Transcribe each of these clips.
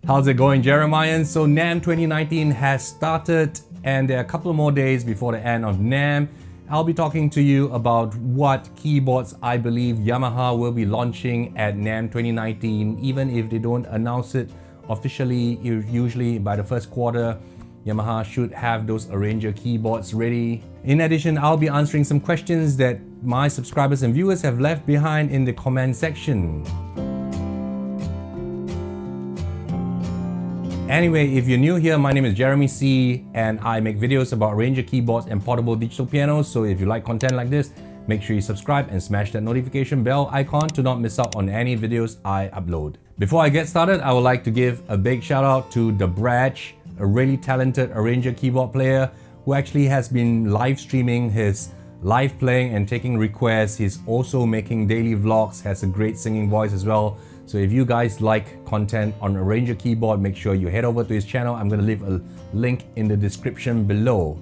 How's it going, Jeremiah? So NAMM 2019 has started and there are a couple more days before the end of NAMM. I'll be talking to you about what keyboards I believe Yamaha will be launching at NAMM 2019. Even if they don't announce it officially, usually by the first quarter, Yamaha should have those Arranger keyboards ready. In addition, I'll be answering some questions that my subscribers and viewers have left behind in the comment section. Anyway, if you're new here, my name is Jeremy C and I make videos about Arranger keyboards and portable digital pianos. So if you like content like this, make sure you subscribe and smash that notification bell icon to not miss out on any videos I upload. Before I get started, I would like to give a big shout out to TheBradge, a really talented Arranger keyboard player who actually has been live streaming his live playing and taking requests. He's also making daily vlogs, has a great singing voice as well. So if you guys like content on Arranger keyboard, make sure you head over to his channel. I'm going to leave a link in the description below.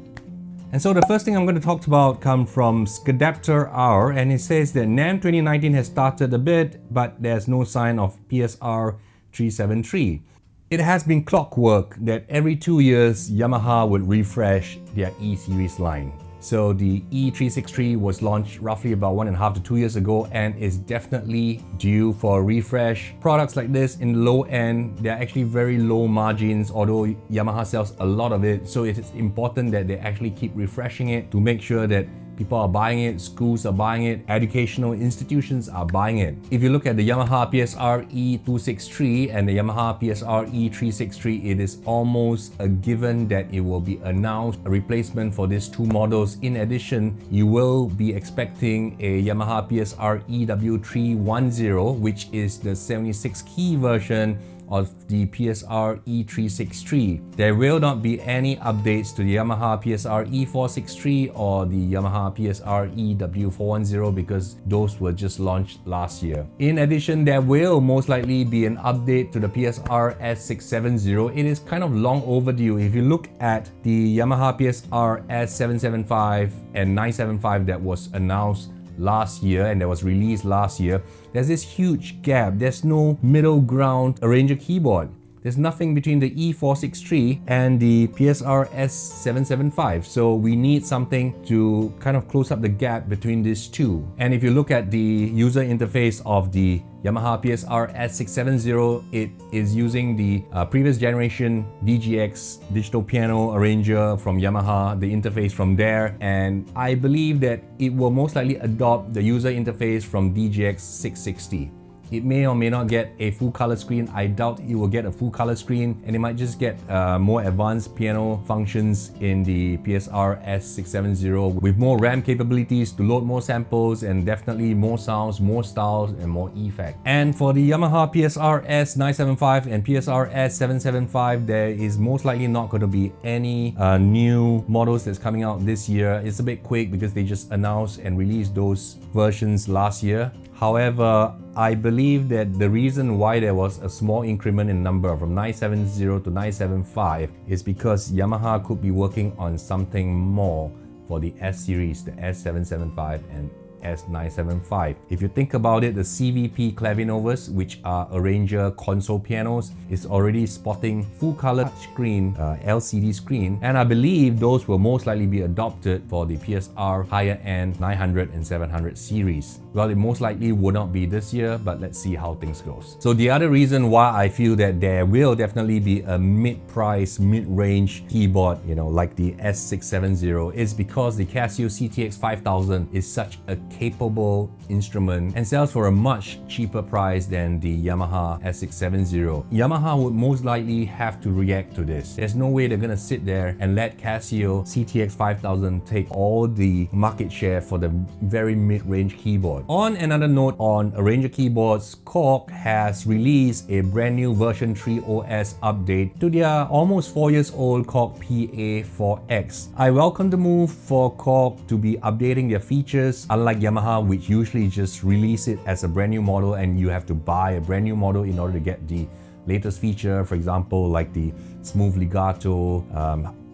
And so the first thing I'm going to talk about comes from Skadapter R, and it says that NAMM 2019 has started a bit, but there's no sign of PSR-373. It has been clockwork that every 2 years Yamaha would refresh their E-series line. So the E363 was launched roughly about 1.5 to 2 years ago and is definitely due for a refresh. Products like this in the low end, they're actually very low margins, although Yamaha sells a lot of it. So it is important that they actually keep refreshing it to make sure that people are buying it, schools are buying it, educational institutions are buying it. If you look at the Yamaha PSR-E263 and the Yamaha PSR-E363, it is almost a given that it will be announced a replacement for these two models. In addition, you will be expecting a Yamaha PSR-EW410, which is the 76 key version of the PSR-E363. There will not be any updates to the Yamaha PSR-E463 or the Yamaha PSR-EW410 because those were just launched last year. In addition, there will most likely be an update to the PSR-S670. It is kind of long overdue. If you look at the Yamaha PSR-S775 and 975 that was announced last year and that was released last year, there's this huge gap. There's no middle ground Arranger keyboard. There's nothing between the E463 and the PSR-S775. So we need something to kind of close up the gap between these two. And if you look at the user interface of the Yamaha PSR-S670, it is using the previous generation DGX digital piano arranger from Yamaha, the interface from there, and I believe that it will most likely adopt the user interface from DGX 660. It may or may not get a full color screen. I doubt it will get a full color screen, and it might just get more advanced piano functions in the PSR-S670 with more RAM capabilities to load more samples and definitely more sounds, more styles and more effects. And for the Yamaha PSR-S975 and PSR-S775, there is most likely not going to be any new models that's coming out this year. It's a bit quick because they just announced and released those versions last year. However, I believe that the reason why there was a small increment in number from 970 to 975 is because Yamaha could be working on something more for the S series, the S775 and S975. If you think about it, the CVP Clavinovas, which are Arranger console pianos, is already spotting full color screen, LCD screen, and I believe those will most likely be adopted for the PSR higher end 900 and 700 series. Well, it most likely will not be this year, but let's see how things goes. So the other reason why I feel that there will definitely be a mid-price, mid-range keyboard, like the S670, is because the Casio CT-X5000 is such a capable instrument and sells for a much cheaper price than the Yamaha S670. Yamaha would most likely have to react to this. There's no way they're gonna sit there and let Casio CT-X5000 take all the market share for the very mid-range keyboard. On another note on Arranger keyboards, KORG has released a brand new version 3 OS update to their almost 4 years old KORG PA4X. I welcome the move for KORG to be updating their features, unlike Yamaha, which usually just release it as a brand new model and you have to buy a brand new model in order to get the latest feature, for example, like the smooth legato,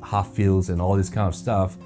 half fills and all this kind of stuff.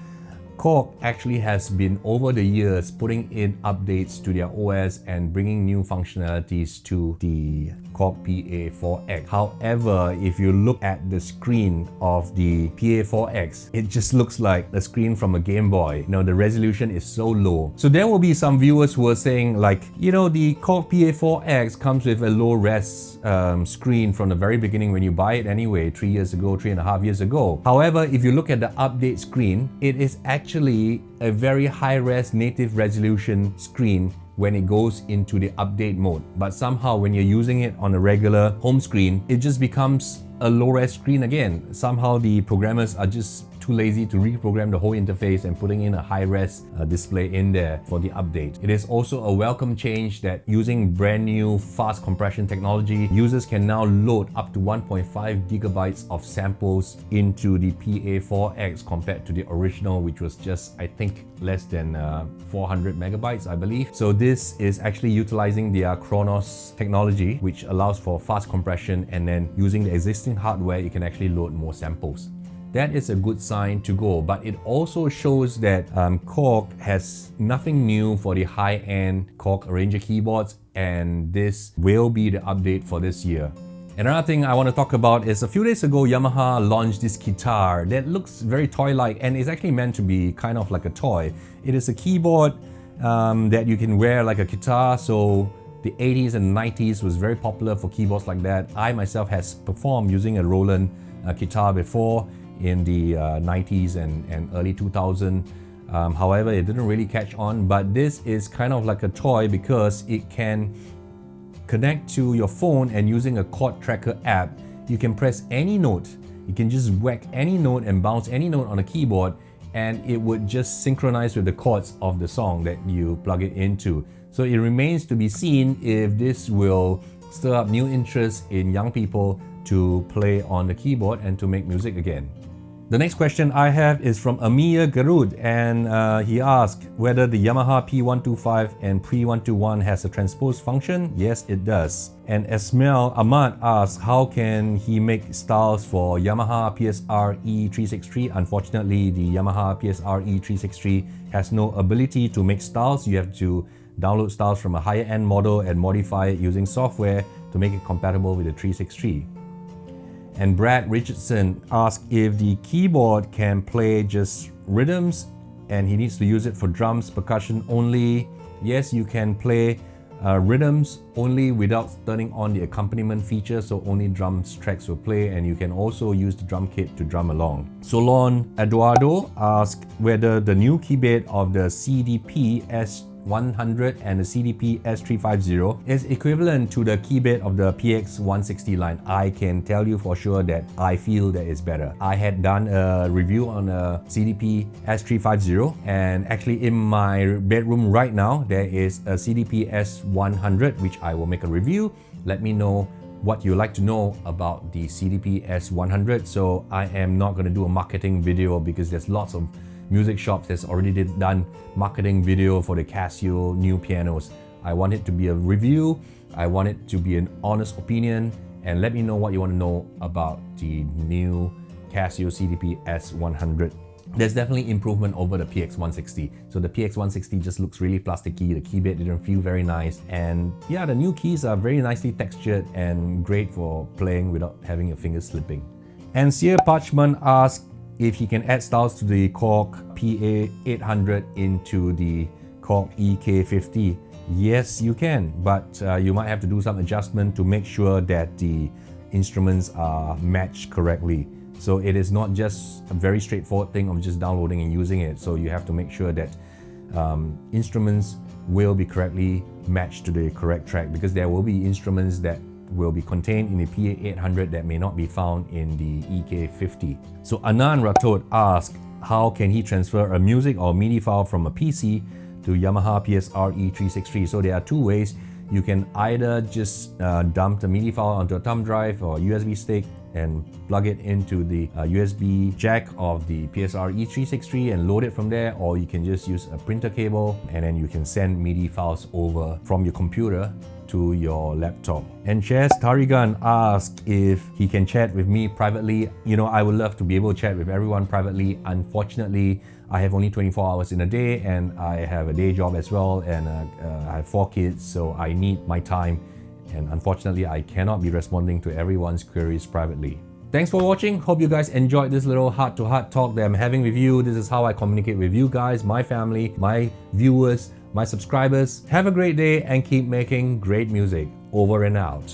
KORG actually has been over the years putting in updates to their OS and bringing new functionalities to the KORG PA4X. However, if you look at the screen of the PA4X, it just looks like a screen from a Game Boy. You know, the resolution is so low. So there will be some viewers who are saying like, you know, the KORG PA4X comes with a low res screen from the very beginning when you buy it anyway, 3.5 years ago. However, if you look at the update screen, it is actually a very high-res native resolution screen when it goes into the update mode. But somehow when you're using it on a regular home screen, it just becomes a low-res screen again. Somehow the programmers are just too lazy to reprogram the whole interface and putting in a high-res display in there for the update. It is also a welcome change that using brand new fast compression technology, users can now load up to 1.5 gigabytes of samples into the PA4X compared to the original, which was just, I think, less than 400 megabytes, I believe. So this is actually utilizing their Chronos technology, which allows for fast compression, and then using the existing hardware, you can actually load more samples. That is a good sign to go, but it also shows that KORG has nothing new for the high-end KORG Arranger keyboards, and this will be the update for this year. Another thing I want to talk about is a few days ago, Yamaha launched this guitar that looks very toy-like and is actually meant to be kind of like a toy. It is a keyboard that you can wear like a guitar, so the 80s and 90s was very popular for keyboards like that. I myself has performed using a Roland guitar before in the 90s and early 2000s. However, it didn't really catch on, but this is kind of like a toy because it can connect to your phone, and using a chord tracker app, you can press any note. You can just whack any note and bounce any note on a keyboard, and it would just synchronize with the chords of the song that you plug it into. So it remains to be seen if this will stir up new interest in young people to play on the keyboard and to make music again. The next question I have is from Amir Garud, and he asked whether the Yamaha P125 and P121 has a transpose function. Yes, it does. And Esmail Ahmad asks how can he make styles for Yamaha PSR-E363. Unfortunately, the Yamaha PSR-E363 has no ability to make styles. You have to download styles from a higher end model and modify it using software to make it compatible with the 363. And Brad Richardson asked if the keyboard can play just rhythms and he needs to use it for drums, percussion only. Yes, you can play rhythms only without turning on the accompaniment feature, so only drums tracks will play, and you can also use the drum kit to drum along. Solon Eduardo asked whether the new keybed of the CDP-S100 and the CDP-S350 is equivalent to the keybed of the PX160 line. I can tell you for sure that I feel that it's better. I had done a review on a CDP-S350, and actually in my bedroom right now there is a CDP-S100 which I will make a review. Let me know what you like to know about the CDP-S100. So I am not going to do a marketing video because there's lots of music shops that's already done marketing video for the Casio new pianos. I want it to be a review. I want it to be an honest opinion, and let me know what you want to know about the new Casio CDP-S100. There's definitely improvement over the PX160. So the PX160 just looks really plasticky. The keybed didn't feel very nice, and yeah, the new keys are very nicely textured and great for playing without having your fingers slipping. And Sir Parchment asked if he can add styles to the KORG PA800 into the KORG EK50. Yes, you can, but you might have to do some adjustment to make sure that the instruments are matched correctly. So it is not just a very straightforward thing of just downloading and using it. So you have to make sure that instruments will be correctly matched to the correct track, because there will be instruments that will be contained in the PA800 that may not be found in the EK50. So Anand Rathod asked how can he transfer a music or MIDI file from a PC to Yamaha PSR-E363. So there are two ways. You can either just dump the MIDI file onto a thumb drive or USB stick and plug it into the USB jack of the PSR-E363 and load it from there, or you can just use a printer cable and then you can send MIDI files over from your computer to your laptop. And Chaz Tarigan asked if he can chat with me privately. You know, I would love to be able to chat with everyone privately. Unfortunately, I have only 24 hours in a day, and I have a day job as well, and I have 4 kids, so I need my time and unfortunately I cannot be responding to everyone's queries privately. Thanks for watching. Hope you guys enjoyed this little heart-to-heart talk that I'm having with you. This is how I communicate with you guys, my family, my viewers, my subscribers. Have a great day and keep making great music. Over and out.